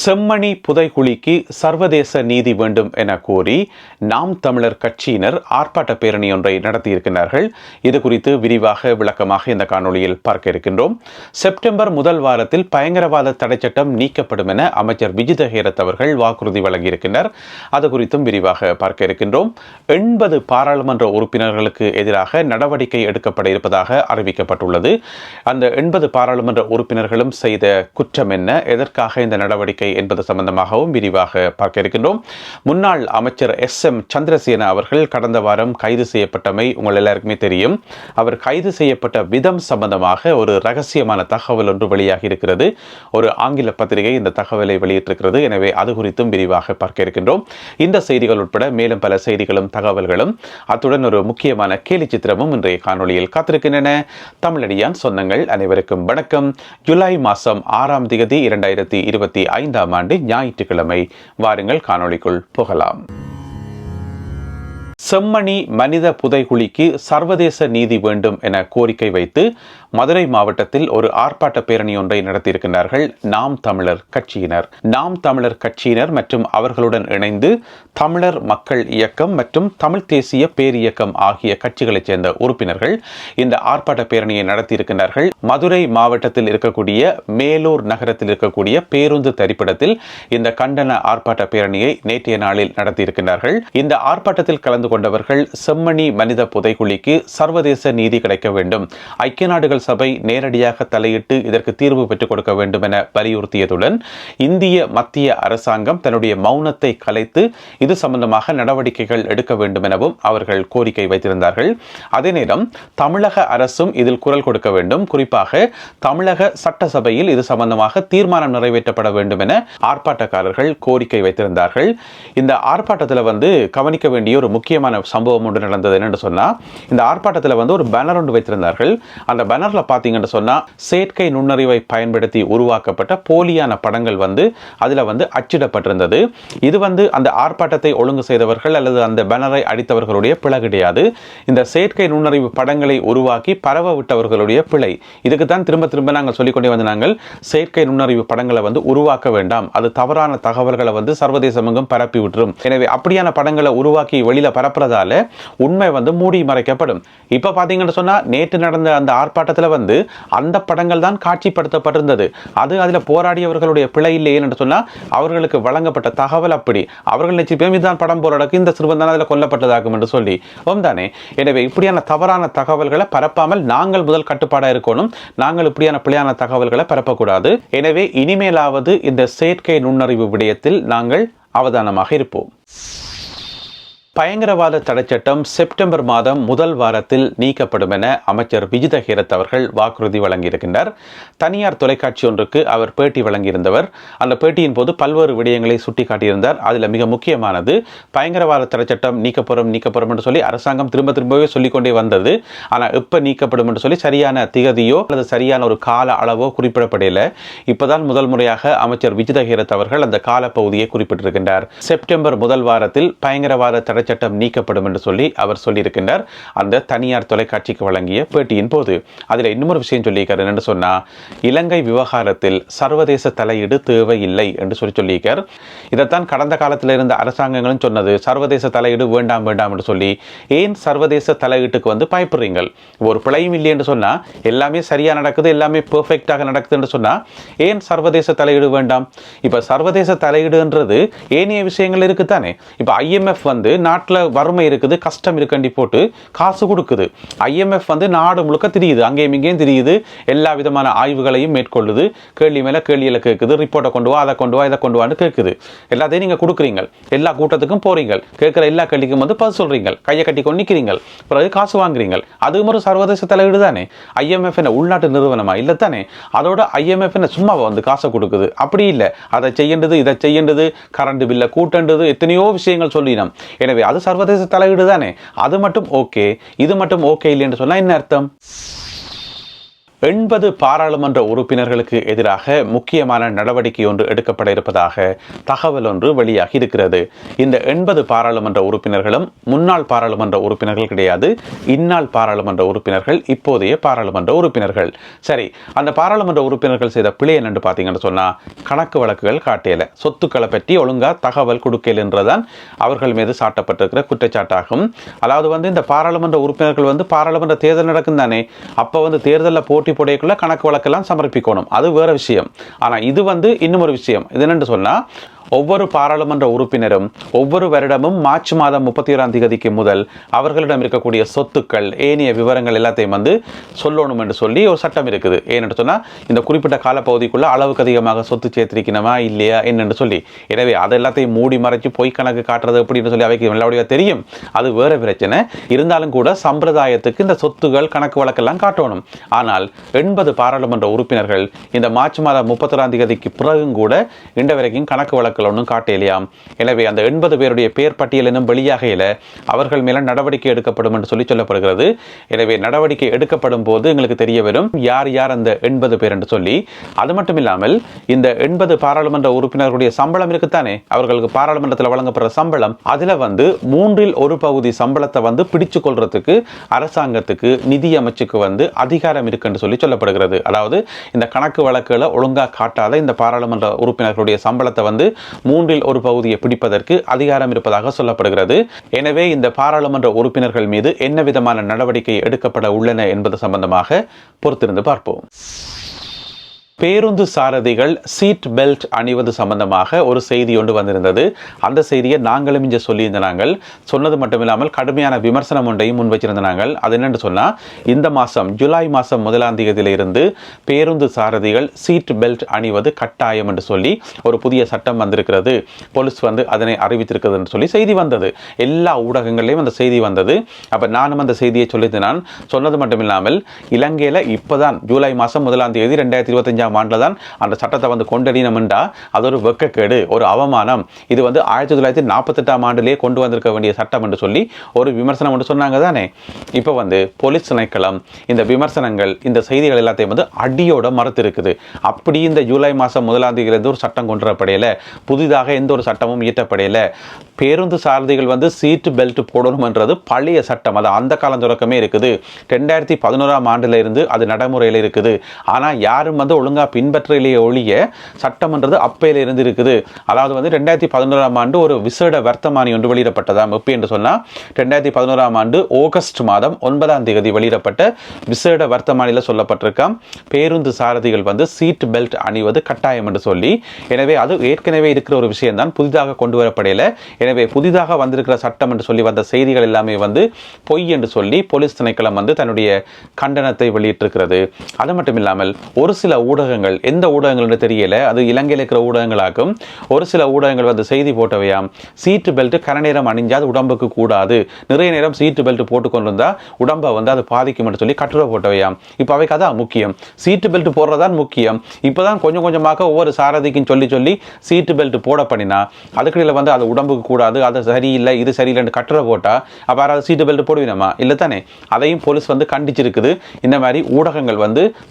செம்மணி புதைகுழிக்கு சர்வதேச நீதி வேண்டும் என கோரி நாம் தமிழர் கட்சியினர் ஆர்ப்பாட்ட பேரணி ஒன்றை நடத்தியிருக்கிறார்கள். இது குறித்து விரிவாக விளக்கமாக இந்த காணொலியில் பார்க்க இருக்கின்றோம். செப்டம்பர் முதல் வாரத்தில் பயங்கரவாத தடைச்சட்டம் நீக்கப்படும் என அமைச்சர் விஜித ஹேரத் அவர்கள் வாக்குறுதி வழங்கியிருக்கின்றனர். அது குறித்தும் விரிவாக பார்க்க இருக்கின்றோம். 80 பாராளுமன்ற உறுப்பினர்களுக்கு எதிராக நடவடிக்கை எடுக்கப்பட இருப்பதாக அறிவிக்கப்பட்டுள்ளது. அந்த 80 பாராளுமன்ற உறுப்பினர்களும் செய்த குற்றம் என்ன, எதற்காக இந்த நடவடிக்கை என்பது சம்பந்தமாகவும் விரிவாக பார்க்க இருக்கின்றோம். முன்னாள் அமைச்சர் SM சந்திரசேன அவர்கள் கடந்த வாரம் கைது செய்யப்பட்டமை உங்கள் எல்லாருக்குமே தெரியும். அவர் கைது செய்யப்பட்ட விதம் சம்பந்தமாக ஒரு ரகசியமான தகவல் ஒன்று வெளியாகி இருக்கிறது. ஒரு ஆங்கில பத்திரிகை இந்த தகவலை வெளியிட்டிருக்கிறது. எனவே அது குறித்தும் விரிவாக பார்க்க இருக்கின்றோம். இந்த செய்திகள் உட்பட மேலும் பல செய்திகளும் தகவல்களும் அத்துடன் ஒரு முக்கியமான கேலி சித்திரமும் இன்றைய காணொலியில் காத்திருக்கின்றன. தமிழடியான் சொந்தங்கள் அனைவருக்கும் வணக்கம். ஜூலை மாதம் 6ஆம் தேதி 2025 ஆண்டு ஞாயிற்றுக்கிழமை. வாருங்கள் காணொளிக்குள் போகலாம். செம்மணி மனித புதைகுழிக்கு சர்வதேச நீதி வேண்டும் என கோரிக்கை வைத்து மதுரை மாவட்டத்தில் ஒரு ஆர்ப்பாட்ட பேரணி ஒன்றை நடத்தியிருக்கிறார்கள் நாம் தமிழர் கட்சியினர். நாம் தமிழர் கட்சியினர் மற்றும் அவர்களுடன் இணைந்து தமிழர் மக்கள் இயக்கம் மற்றும் தமிழ் தேசிய பேரியக்கம் ஆகிய கட்சிகளைச் சேர்ந்த உறுப்பினர்கள் இந்த ஆர்ப்பாட்ட பேரணியை நடத்தியிருக்கிறார்கள். மதுரை மாவட்டத்தில் இருக்கக்கூடிய மேலூர் நகரத்தில் இருக்கக்கூடிய பேருந்து தரிப்பிடத்தில் இந்த கண்டன ஆர்ப்பாட்ட பேரணியை நேற்றைய நாளில் நடத்தியிருக்கிறார்கள். இந்த ஆர்ப்பாட்டத்தில் கலந்து கொண்டவர்கள் செம்மணி மனித புதைகுழிக்கு சர்வதேச நீதி கிடைக்க வேண்டும், ஐக்கிய நாடுகள் சபை நேரடியாக தலையிட்டு இதற்கு தீர்வு பெற்றுக் கொடுக்க வேண்டும் என வலியுறுத்தியதுடன் இந்திய மத்திய அரசாங்கம் தன்னுடைய மௌனத்தை கலைத்து இது சம்பந்தமாக நடவடிக்கைகள் எடுக்க வேண்டும் எனவும் அவர்கள் கோரிக்கை வைத்திருந்தார்கள். அதே நேரம் தமிழக அரசும் இதில் குரல் கொடுக்க வேண்டும், குறிப்பாக தமிழக சட்டசபையில் இது சம்பந்தமாக தீர்மானம் நிறைவேற்றப்பட வேண்டும் என ஆர்ப்பாட்டக்காரர்கள் கோரிக்கை வைத்திருந்தார்கள். இந்த ஆர்ப்பாட்டத்தில் கவனிக்க வேண்டிய ஒரு முக்கியமான சம்பவம் ஒன்று நடந்தது. என்னன்னு சொன்னா, இந்த ஆர்ப்பாட்டத்தில் ஒரு பேனர் ஒன்று வைத்திருந்தார்கள். அந்த பேனர்ல பாத்தீங்கன்னு சொன்னா செயற்கை நுண்ணறிவை பயன்படுத்தி உருவாக்கப்பட்ட போலியான படங்கள் அதுல அச்சிடப்பட்டிருந்தது. இது அந்த ஆர்ப்பாட்டத்தை ஒழுங்கு செய்தவர்கள் அல்லது அந்த பேனரை அடித்தவர்களுடைய பிழை கிடையாது. இந்த செயற்கை நுண்ணறிவு படங்களை உருவாக்கி பரவ விட்டவர்களுடைய பிழை. இதுக்கு தான் திரும்ப திரும்ப நாங்கள் சொல்லிக்கொண்டே நாங்கள் செயற்கை நுண்ணறிவு படங்களை உருவாக்க வேண்டாம், அது தவறான தகவல்களை சர்வதேசமெங்கும் பரப்பி விட்டுரும். எனவே அப்படியான படங்களை உருவாக்கி வெளியில பரப்புறதால உண்மை மூடி மறைக்கப்படும். இப்ப பாத்தீங்கன்னு சொன்னா நேற்று நடந்த அந்த ஆர்ப்பாட்டத்தில் அந்த படங்கள் தான் காட்சிப்படுத்தப்பட்டிருந்தது. அதில் போராடியவர்களுடைய பிழை இல்லை என்று சொன்னா அவர்களுக்கு வழங்கப்பட்ட தகவல் அப்படி அவர்கள் நிச்சயம் படம் போராடக்கு இந்த சிறுவன் தான் அதில் கொல்லப்பட்டதாகும் என்று சொல்லி தானே. எனவே இப்படியான தவறான தகவல்களை பரப்பாமல் நாங்கள் முதல் கட்டுப்பாடாக இருக்கணும். நாங்கள் இப்படியான பிழையான தகவல்களை பரப்பக்கூடாது. எனவே இனிமேலாவது இந்த செயற்கை நுண்ணறிவு விடயத்தில் நாங்கள் அவதானமாக இருப்போம். பயங்கரவாத தடைச்சட்டம் செப்டம்பர் மாதம் முதல் வாரத்தில் நீக்கப்படும் என அமைச்சர் விஜித ஹேரத் அவர்கள் வாக்குறுதி வழங்கியிருக்கின்றார். தனியார் தொலைக்காட்சி ஒன்றுக்கு அவர் பேட்டி வழங்கியிருந்தவர். அந்த பேட்டியின் போது பல்வேறு விடயங்களை சுட்டிக்காட்டியிருந்தார். அதில் மிக முக்கியமானது பயங்கரவாத தடைச்சட்டம் நீக்கப்படும் என்று சொல்லி அரசாங்கம் திரும்ப திரும்பவே சொல்லிக்கொண்டே வந்தது. ஆனால் எப்போ நீக்கப்படும் என்று சொல்லி சரியான திகதியோ அல்லது சரியான ஒரு கால அளவோ குறிப்பிடப்படவில்லை. இப்போதான் முதல் முறையாக அமைச்சர் விஜித ஹேரத் அவர்கள் அந்த காலப்பகுதியை குறிப்பிட்டிருக்கின்றார். செப்டம்பர் முதல் வாரத்தில் பயங்கரவாத சட்டம் நீக்கப்படும் என்று சொல்லி அவர் சொல்லியிருக்கின்றார். அந்த தனியார் தொலைக்காட்சிக்கு வழங்கிய பேட்டியின் போது அதில் இன்னொரு விஷயம் சொல்லியிருக்கார். என்று சொன்னா இலங்கை விவகாரத்தில் சர்வதேச தலையீடு தேவையில்லை என்று சொல்லியிருக்கார். இதைத்தான் கடந்த காலத்தில் இருந்த அரசாங்கங்களும் சொன்னது, சர்வதேச தலையீடு வேண்டாம் என்று சொல்லி. ஏன் சர்வதேச தலையீட்டுக்கு பயப்படுறீங்க? ஒரு பிழையும் இல்லை என்று சொன்னா எல்லாமே சரியா நடக்குது, எல்லாமே பெர்ஃபெக்டாக நடக்குது என்று சொன்னா ஏன் சர்வதேச தலையீடு வேண்டாம்? இப்ப சர்வதேச தலையீடுன்றது ஏனைய விஷயங்கள் இருக்குதானே. இப்ப IMF நாட்டில் வறுமை இருக்குது, கஷ்டம் இருக்குண்டி போட்டு காசு கொடுக்குது. IMF நாடு முழுக்க தெரியுது, அங்கேயும் இங்கேயும் தெரியுது, எல்லா விதமான ஆய்வுகளையும் மேற்கொள்ளுது, கேள்வி மேல கேள்வியில கேட்குது, ரிப்போர்ட்டை கொண்டு வா, அதை கொண்டு வா, இதை கொண்டு வான்னு கேட்குது. எல்லாத்தையும் நீங்க கொடுக்குறீங்க, எல்லா கூட்டத்துக்கும் போறீங்க, கேட்கிற எல்லா கேள்விக்கும் பதில் சொல்றீங்க, கையை கட்டி கொண்டு நிற்கிறீங்க, பிறகு காசு வாங்குறீங்க. அதுவும் ஒரு சர்வதேச தலையீடு தானே. IMF உள்நாட்டு நிறுவனமா இல்லை தானே. அதோட IMF சும்மா காசை கொடுக்குது அப்படி இல்லை. அதை செய்யண்டது, இதை செய்யண்டது, கரண்ட் பில்லை கூட்டண்டது, எத்தனையோ விஷயங்கள் சொல்லினோம். எனவே அது சர்வதேச தலையீடு தானே. அது மட்டும் ஓகே, இது மட்டும் ஓகே இல்லை என்று சொன்னா என்ன அர்த்தம்? 80 பாராளுமன்ற உறுப்பினர்களுக்கு எதிராக முக்கியமான நடவடிக்கை ஒன்று எடுக்கப்பட இருப்பதாக தகவல் ஒன்று வெளியாகி இருக்கிறது. இந்த 80 பாராளுமன்ற உறுப்பினர்களும் முன்னாள் பாராளுமன்ற உறுப்பினர்கள் கிடையாது, இந்நாள் பாராளுமன்ற உறுப்பினர்கள், இப்போதைய பாராளுமன்ற உறுப்பினர்கள். சரி, அந்த பாராளுமன்ற உறுப்பினர்கள் செய்த பிழை என்னன்னு பார்த்தீங்கன்னு சொன்னா, கணக்கு வழக்குகள் காட்டியல, சொத்துக்களை பற்றி ஒழுங்கா தகவல் கொடுக்கல என்றுதான் அவர்கள் மீது சாட்டப்பட்டிருக்கிற குற்றச்சாட்டாகும். அதாவது இந்த பாராளுமன்ற உறுப்பினர்கள் பாராளுமன்ற தேர்தல் நடக்கும் தானே, அப்ப தேர்தலில் போட்டி போடைக்குள்ள கணக்கு வழக்கெல்லாம் சமர்ப்பிக்கணும், அது வேற விஷயம். ஆனா இது இன்னும் ஒரு விஷயம். இது என்னன்னு சொன்னா, ஒவ்வொரு பாராளுமன்ற உறுப்பினரும் ஒவ்வொரு வருடமும் மார்ச் மாதம் 31ஆம் தேதிக்கு முதல் அவர்களிடம் இருக்கக்கூடிய சொத்துக்கள் ஏனைய விவரங்கள் எல்லாத்தையும் சொல்லணும் என்று சொல்லி ஒரு சட்டம் இருக்குது. ஏன்னு சொன்னா, இந்த குறிப்பிட்ட காலப்பகுதிக்குள்ள அளவுக்கு அதிகமாக சொத்து சேர்த்திருக்கணுமா இல்லையா என்னன்னு சொல்லி. எனவே அது எல்லாத்தையும் மூடி மறைச்சு பொய் கணக்கு காட்டுறது அப்படின்னு சொல்லி அவைக்கு நல்லபடியாக தெரியும், அது வேற பிரச்சனை. இருந்தாலும் கூட சம்பிரதாயத்துக்கு இந்த சொத்துகள் கணக்கு வழக்கெல்லாம் காட்டணும். ஆனால் 80 பாராளுமன்ற உறுப்பினர்கள் இந்த மார்ச் மாதம் 31ஆம் தேதிக்கு பிறகும் கூட இன்று வரைக்கும் கணக்கு வழக்கு ஒன்றும் காட்டலையாம். எனவே அந்த 80 பேருடைய பேர் பட்டியல் இன்னும் வெளியாகையில் அவர்கள் மேல நடவடிக்கை எடுக்கப்படும் என்று சொல்லப்படுகிறது. எனவே நடவடிக்கை எடுக்கப்படும் போது எங்களுக்கு தெரிய வரும் யார் யார் அந்த 80 பேர் என்று சொல்லி. அது மட்டும் இல்லாமல் இந்த 80 பாராளுமன்ற உறுப்பினர்களுடைய சம்பளம் இருக்குத்தானே, அவர்களுக்கு பாராளுமன்றத்தில் வழங்கப்படுற சம்பளம், அதுல 1/3 பகுதி சம்பளத்தை பிடிச்சு கொள்றதுக்கு அரசாங்கத்துக்கு நிதி அமைச்சுக்கு அதிகாரம் இருக்கு என்று சொல்லப்படுகிறது. அதாவது இந்த கணக்கு வழக்குகளை ஒழுங்கா காட்டாத இந்த பாராளுமன்ற உறுப்பினர்களுடைய சம்பளத்தை 1/3 பகுதியை பிடிப்பதற்கு அதிகாரம் இருப்பதாக சொல்லப்படுகிறது. எனவே இந்த பாராளுமன்ற உறுப்பினர்கள் மீது என்ன விதமான நடவடிக்கை எடுக்கப்பட உள்ளன என்பது சம்பந்தமாக பொறுத்திருந்து பார்ப்போம். பேருந்து சாரதிகள் சீட் பெல்ட் அணிவது சம்பந்தமாக ஒரு செய்தி ஒன்று வந்திருந்தது. அந்த செய்தியை நாங்களும் இங்கே சொல்லியிருந்த நாங்கள் சொன்னது மட்டுமில்லாமல் கடுமையான விமர்சனம் ஒன்றையும் முன் வச்சிருந்த நாங்கள். அது என்னென்னு சொன்னால், இந்த மாதம் ஜூலை மாதம் 1ஆம் தேதியிலிருந்து பேருந்து சாரதிகள் சீட் பெல்ட் அணிவது கட்டாயம் என்று சொல்லி ஒரு புதிய சட்டம் வந்திருக்கிறது. போலீஸ் அதனை அறிவித்திருக்கிறது என்று சொல்லி செய்தி வந்தது. எல்லா ஊடகங்களையும் அந்த செய்தி வந்தது. அப்போ நானும் அந்த செய்தியை சொல்லியிருந்தேன். நான் சொன்னது மட்டுமில்லாமல் இலங்கையில் இப்போதான் ஜூலை மாதம் 1ஆம் தேதி 2025 ஆண்டுல தான் அந்த சட்டத்தை கொண்டறினோம்டா அது ஒரு வெட்கக்கேடு, ஒரு அவமானம். இது 1948ஆம் ஆண்டிலே கொண்டு வந்திருக்க வேண்டிய சட்டம் என்று சொல்லி ஒரு விமர்சனம் என்று சொன்னாங்க தானே. இப்போ போலீஸ் திணைக்களம் இந்த விமர்சனங்கள், இந்த செய்திகள் எல்லாத்தையும் அடியோட மறுத்து இருக்குது. அப்படி இந்த ஜூலை மாதம் 1ஆம் தேதியிலிருந்து ஒரு சட்டம் கொண்டு வரப்படையில, புதிதாக எந்த ஒரு சட்டமும் இயற்றப்படையில. பேருந்து சாரதிகள் சீட் பெல்ட் போடணும் என்றது பழைய சட்டம், அது அந்த காலம் தொடக்கமே இருக்குது. 2011ஆம் ஆண்டுல இருந்து அது நடைமுறையில் இருக்குது. ஆனால் யாரும் ஒழுங்கா பின்பற்றலையே ஒழிய சட்டம்ன்றது அப்பையில இருந்து இருக்குது. அதாவது 2011ஆம் ஆண்டு ஒரு விசேட வர்த்தமானி ஒன்று வெளியிடப்பட்டதாம். எப்படி என்று சொன்னா, 2011ஆம் ஆண்டு ஆகஸ்ட் மாதம் 9ஆம் தேதி வெளியிடப்பட்ட விசேட வர்த்தமானியில் சொல்லப்பட்டிருக்காம், பேருந்து சாரதிகள் சீட் பெல்ட் அணிவது கட்டாயம் என்று சொல்லி. எனவே அது ஏற்கனவே இருக்கிற ஒரு விஷயம் தான், புதிதாக கொண்டு வரப்படையில. எனவே புதிதாக வந்திருக்கிற சட்டம் என்று சொல்லி வந்த செய்திகள் எல்லாமே பொய் என்று சொல்லி போலீஸ் திணைக்களம் தன்னுடைய கண்டனத்தை வெளியிட்டிருக்கிறது. அது மட்டும் இல்லாமல் ஒரு சில ஊடகங்கள், எந்த ஊடகங்கள் தெரியல, அது இலங்கையில் இருக்கிற ஊடகங்களாகும், ஒரு சில ஊடகங்கள் செய்தி போட்டவையாம், சீட்டு பெல்ட் கரநேரம் அணிஞ்சா அது உடம்புக்கு கூடாது, நிறைய நேரம் சீட்டு பெல்ட் போட்டுக்கொண்டிருந்தா உடம்பை அது பாதிக்கும் என்று சொல்லி கட்டுரை போட்டவையாம். இப்போ அவைக்கு அதான் முக்கியம், சீட்டு பெல்ட் போடுறதான் முக்கியம். இப்போதான் கொஞ்சம் கொஞ்சமாக ஒவ்வொரு சாரதிக்கும் சொல்லி சொல்லி சீட்டு பெல்ட் போட பண்ணினா, அதுக்கிடையில் அது உடம்புக்கு கூடாது, அது சரியில்லை, இது சரியில்லைன்னு கட்டுரை போட்டா அப்போ யாராவது சீட்டு பெல்ட் போடுவீனமா? இல்லை தானே. அதையும் போலீஸ் கண்டிச்சிருக்குது. இந்த மாதிரி ஊடகங்கள்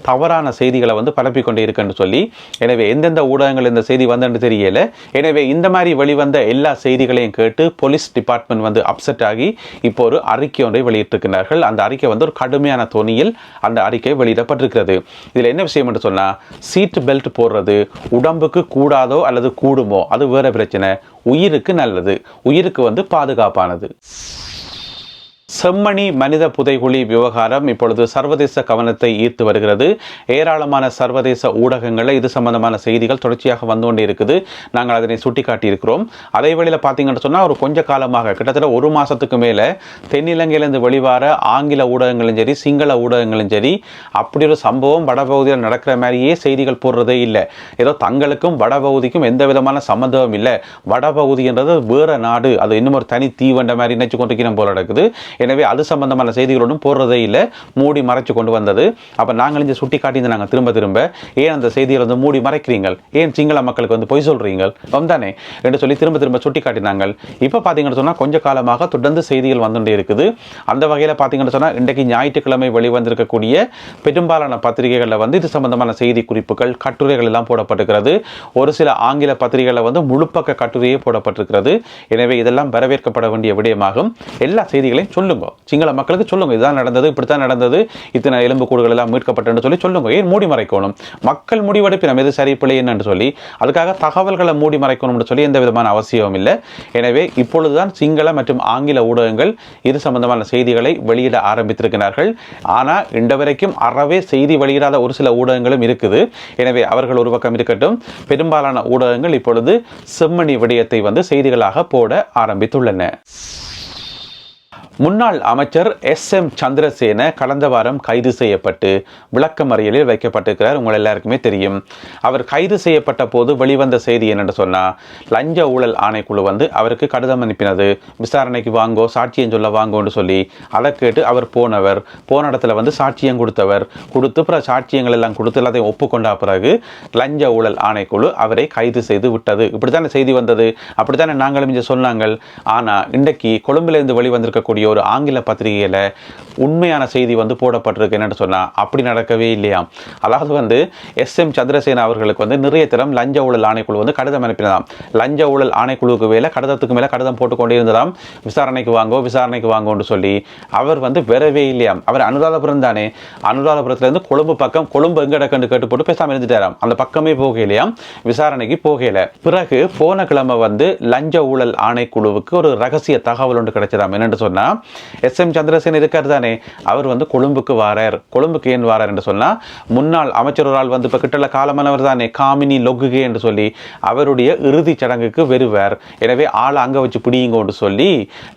தவறான செய்திகளை பரப்பிக்கொண்டே இருக்குன்னு சொல்லி. எனவே எந்தெந்த ஊடகங்கள் இந்த செய்தி வந்தன்னு தெரியல. எனவே இந்த மாதிரி வெளிவந்த எல்லா செய்திகளையும் கேட்டு போலீஸ் டிபார்ட்மெண்ட் அப்செட் ஆகி இப்போ ஒரு அறிக்கை ஒன்றை வெளியிட்டிருக்கிறார்கள். அந்த அறிக்கை ஒரு கடுமையான தொனியில் அந்த அறிக்கை வெளியிடப்பட்டிருக்கிறது. இதில் என்ன விஷயம் என்று சொன்னா, சீட் பெல்ட் போடுறது உடம்புக்கு கூடாதோ அல்லது கூடுமோ அது வேற பிரச்சனை, உயிருக்கு நல்லது, உயிருக்கு பாதுகாப்பானது. செம்மணி மனித புதைகுழி விவகாரம் இப்பொழுது சர்வதேச கவனத்தை ஈர்த்து வருகிறது. ஏராளமான சர்வதேச ஊடகங்களில் இது சம்பந்தமான செய்திகள் தொடர்ச்சியாக வந்து கொண்டே இருக்குது. நாங்கள் அதனை சுட்டிக்காட்டி இருக்கிறோம். அதே வேளையில் பார்த்தீங்கன்னு சொன்னால் ஒரு கொஞ்ச காலமாக கிட்டத்தட்ட ஒரு மாதத்துக்கு மேலே தென்னிலங்கையிலிருந்து வெளிவார ஆங்கில ஊடகங்களும் சரி, சிங்கள ஊடகங்களும் சரி, அப்படி ஒரு சம்பவம் வடபகுதியில் நடக்கிற மாதிரியே செய்திகள் போடுறதே இல்லை. ஏதோ தங்களுக்கும் வடபகுதிக்கும் எந்த விதமான சம்மந்தமும் இல்லை, வடபகுதி என்றது வேற நாடு, அது இன்னும் ஒரு தனி தீவண்ட மாதிரி நினைச்சு கொண்டிருக்கிற போல நடக்குது. எனவே அது சம்பந்தமான செய்திகளோடும் போடுறதே இல்லை, மூடி மறைச்சு கொண்டு வந்தது. அப்போ நாங்கள் இங்கே சுட்டி காட்டி நாங்கள் திரும்ப திரும்ப ஏன் அந்த செய்திகளை வந்து மூடி மறைக்கிறீங்கள், ஏன் சிங்கள மக்களுக்கு வந்து பொய் சொல்றீங்க தானே என்று சொல்லி திரும்ப திரும்ப சுட்டி காட்டினாங்க. இப்போ பார்த்தீங்கன்னு சொன்னால் கொஞ்ச காலமாக தொடர்ந்து செய்திகள் வந்துட்டே இருக்குது. அந்த வகையில் பார்த்தீங்கன்னு சொன்னால் இன்றைக்கு ஞாயிற்றுக்கிழமை வெளிவந்திருக்கக்கூடிய பெரும்பாலான பத்திரிகைகளில் வந்து இது சம்பந்தமான செய்தி குறிப்புகள், கட்டுரைகள் எல்லாம் போடப்பட்டிருக்கிறது. ஒரு சில ஆங்கில பத்திரிகைகளில் வந்து முழுப்பக்க கட்டுரையே போடப்பட்டிருக்கிறது. எனவே இதெல்லாம் வரவேற்கப்பட வேண்டிய விடயமாகும். எல்லா செய்திகளையும் சொல்லுங்க, சிங்கள மக்களுக்கு சொல்லுங்க, இதுதான் நடந்தது, இப்படித்தான் நடந்தது, இத்தனை எலும்புக்கூடுகள் எல்லாம் மீட்கப்பட்டு சொல்லி சொல்லுங்க. ஏன் மூடி மறைக்கணும்? மக்கள் முடிவெடுப்பினம் எது சரி பிள்ளை என்று சொல்லி அதுக்காக தகவல்களை மூடி மறைக்கணும் சொல்லி எந்த விதமான அவசியமும் இல்லை. எனவே இப்பொழுதுதான் சிங்கள மற்றும் ஆங்கில ஊடகங்கள் இது சம்பந்தமான செய்திகளை வெளியிட ஆரம்பித்திருக்கிறார்கள். ஆனால் இன்று வரைக்கும் அறவே செய்தி வெளியிடாத ஒரு சில ஊடகங்களும் இருக்குது. எனவே அவர்கள் ஒரு பக்கம் இருக்கட்டும், பெரும்பாலான ஊடகங்கள் இப்பொழுது செம்மணி விடயத்தை வந்து செய்திகளாக போட ஆரம்பித்துள்ளன. முன்னாள் அமைச்சர் SM சந்திரசேன கடந்த வாரம் கைது செய்யப்பட்டு விளக்கமறியலில் வைக்கப்பட்டிருக்கிறார். உங்கள் எல்லாருக்குமே தெரியும். அவர் கைது செய்யப்பட்ட போது வெளிவந்த செய்தி என்னென்னு சொன்னால், லஞ்ச ஊழல் ஆணைக்குழு வந்து அவருக்கு கடிதம் அனுப்பினது, விசாரணைக்கு வாங்கோ, சாட்சியம் சொல்ல வாங்கோன்னு சொல்லி. அதை கேட்டு அவர் போன இடத்துல வந்து சாட்சியம் கொடுத்து பிற சாட்சியங்கள் எல்லாம் கொடுத்து எல்லாத்தையும் ஒப்புக்கொண்ட பிறகு லஞ்ச ஊழல் ஆணைக்குழு அவரை கைது செய்து விட்டது. இப்படித்தானே செய்தி வந்தது, அப்படித்தானே நாங்களும் இங்கே சொன்னாங்க. ஆனால் இன்றைக்கு கொழும்பிலிருந்து வெளிவந்திருக்கக்கூடிய ஒரு ஆங்கில பத்திரிகையில உண்மையான செய்தி வந்து போடப்பட்டிருக்கு. என்னன்னு சொன்னா, அப்படி நடக்கவே இல்லையாம். அதாவது வந்து SM சந்திரசேன அவர்களுக்கு வந்து நிறைய தரம் லஞ்ச ஊழல் ஆணைக்குழு வந்து கடிதம் அனுப்பினதாம். லஞ்ச ஊழல் ஆணைக்குழுவுக்கு மேல கடிதத்துக்கு மேல கடிதம் போட்டுக்கொண்டே இருந்ததாம். விசாரணைக்கு வாங்கோன்னு சொல்லி. அவர் வந்து வரவே இல்லையாம். அவர் அனுராதபுரம் தானே, அனுராதபுரத்துல இருந்து கொழும்பு பக்கம், கொழும்பு எங்க இடக்கண்டு கேட்டு போட்டு பேசாம இருந்துட்டாராம். அந்த பக்கமே போகலையாம், விசாரணைக்கு போகல. பிறகு போன கிழமை வந்து லஞ்ச ஊழல் ஆணைக்குழுவுக்கு ஒரு ரகசிய தகவல் ஒன்று கிடைச்சதாம். என்னன்னு சொன்னா, SM சந்திரசேன இருக்கார் தானே, அவர் வந்து கொழும்புக்கு வாரார். கொழும்புக்கு ஏன் வாரார் என்று சொன்னா, முன்னாள் அமைச்சர் ஒரு ஆள் வந்து இப்போ கிட்டல காலமானவர் தானே, காமினி லொகுகே என்று சொல்லி அவருடைய இறுதி சடங்குக்கு வருவார். எனவே ஆளை அங்கே வச்சு பிடிங்கன்னு சொல்லி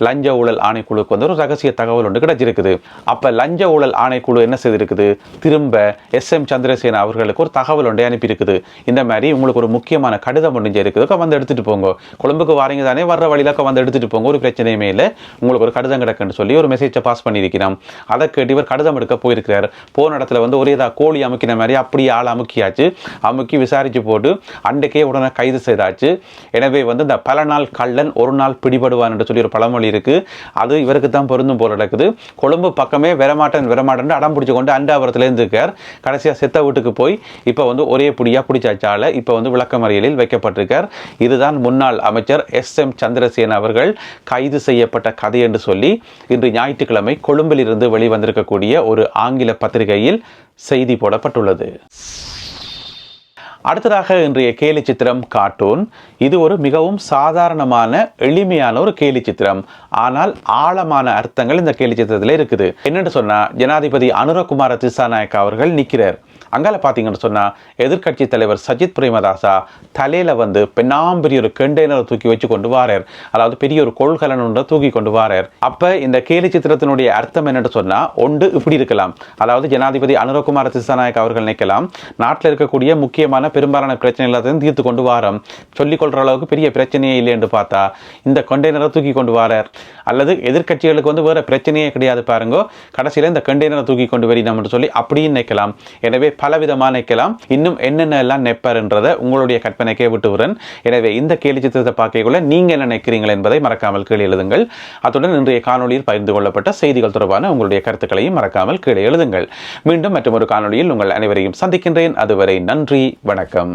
லஞ்ச ஊழல் ஆணைக்குழுக்கு வந்து ஒரு ரகசிய தகவல் ஒன்று கிடைச்சிருக்குது. அப்போ லஞ்ச ஊழல் ஆணைக்குழு என்ன செய்திருக்குது, திரும்ப SM சந்திரசேன அவர்களுக்கு ஒரு தகவல் ஒன்றை அனுப்பியிருக்குது. இந்த மாதிரி உங்களுக்கு ஒரு முக்கியமான கடிதம் ஒன்று இருக்குது, வந்து எடுத்துட்டு போங்க. கொழும்புக்கு வாரீங்க தானே, வர்ற வழியில வந்து எடுத்துட்டு போங்க, ஒரு பிரச்சனையுமே இல்லை, உங்களுக்கு ஒரு கடிதம் கிடக்குன்னு சொல்லி ஒரு மெசேஜை பாஸ் பண்ணியிருக்கிறான். அதை கேட்டு இவர் கடிதம் எடுக்க போயிருக்கிறார். போன இடத்துல வந்து ஒரே கோழி அமுக்கின மாதிரி அப்படியே ஆள் அமுக்கியாச்சு. அமுக்கி விசாரிச்சு போட்டு அன்றைக்கே உடனே கைது செய்தாச்சு. எனவே வந்து இந்த பல நாள் கள்ளன் ஒரு நாள் பிடிபடுவான் என்று சொல்லி ஒரு பழமொழி இருக்கு. அது இவருக்கு தான் பொருந்தும் போல நடக்குது. கொழும்பு பக்கமே வரமாட்டேன் அடம் பிடிச்சு கொண்டு அண்டாபுரத்துல இருந்திருக்கார். கடைசியா செத்த வீட்டுக்கு போய் இப்போ வந்து ஒரே புடியா பிடிச்சாச்சால இப்போ வந்து விளக்கமறியலில் வைக்கப்பட்டிருக்கார். இதுதான் முன்னாள் அமைச்சர் SM சந்திரசேன அவர்கள் கைது செய்யப்பட்ட கதை என்று சொல்லி இன்று ஞாயிற்றுக்கிழமை கொழும்பில் இருந்து வெளிவந்திருக்கக்கூடிய ஒரு ஆங்கில பத்திரிகையில் செய்தி போடப்பட்டுள்ளது. அடுத்ததாக இன்றைய கேலி சித்திரம் கார்ட்டூன். இது ஒரு மிகவும் சாதாரணமான எளிமையான ஒரு கேலி சித்திரம். ஆனால் ஆழமான அர்த்தங்கள் இந்த கேலி சித்திரத்தில் இருக்குது. என்னன்னு சொன்னா, ஜனாதிபதி அனுரகுமார திசாநாயக்க அவர்கள் நிற்கிறார். அங்கால பார்த்தீங்கன்னு சொன்னால், எதிர்கட்சி தலைவர் சஜித் பிரேமதாசா தலையில் வந்து பெண்ணாம்பெரிய ஒரு கண்டெய்னரை தூக்கி வச்சு கொண்டு வாரார். அதாவது பெரிய ஒரு கொள்கலன் ஒன்றை தூக்கி கொண்டு வாரார். அப்போ இந்த கேலி சித்திரத்தினுடைய அர்த்தம் என்னன்னு சொன்னால், ஒன்று இப்படி இருக்கலாம். அதாவது ஜனாதிபதி அனுரகுமார திசாநாயக்க அவர்கள் நினைக்கலாம், நாட்டில் இருக்கக்கூடிய முக்கியமான பெரும்பாலான பிரச்சனை எல்லாத்தையும் தீர்த்து கொண்டு வாரம், சொல்லிக்கொள்கிற அளவுக்கு பெரிய பிரச்சனையே இல்லை என்று பார்த்தா இந்த கண்டெய்னரை தூக்கி கொண்டு வாரார். அல்லது எதிர்கட்சிகளுக்கு வந்து வேறு பிரச்சனையே கிடையாது பாருங்க, கடைசியில் இந்த கண்டெய்னரை தூக்கி கொண்டு வரணும் என்று சொல்லி அப்படின்னு நினைக்கலாம். எனவே பலவிதமாக நினைக்கலாம். இன்னும் என்னென்ன எல்லாம் நெப்பர்ன்றதை உங்களுடைய கற்பனைக்கே விட்டுவிடுறேன். எனவே இந்த கேலி சித்திரத்தை பார்க்கக்குள்ள நீங்கள் என்ன நினைக்கிறீங்கள் என்பதை மறக்காமல் கீழே எழுதுங்கள். அத்துடன் இன்றைய காணொலியில் பகிர்ந்து கொள்ளப்பட்ட செய்திகள் தொடர்பான உங்களுடைய கருத்துக்களையும் மறக்காமல் கீழே எழுதுங்கள். மீண்டும் மற்றொரு காணொலியில் உங்கள் அனைவரையும் சந்திக்கின்றேன். அதுவரை நன்றி, வணக்கம்.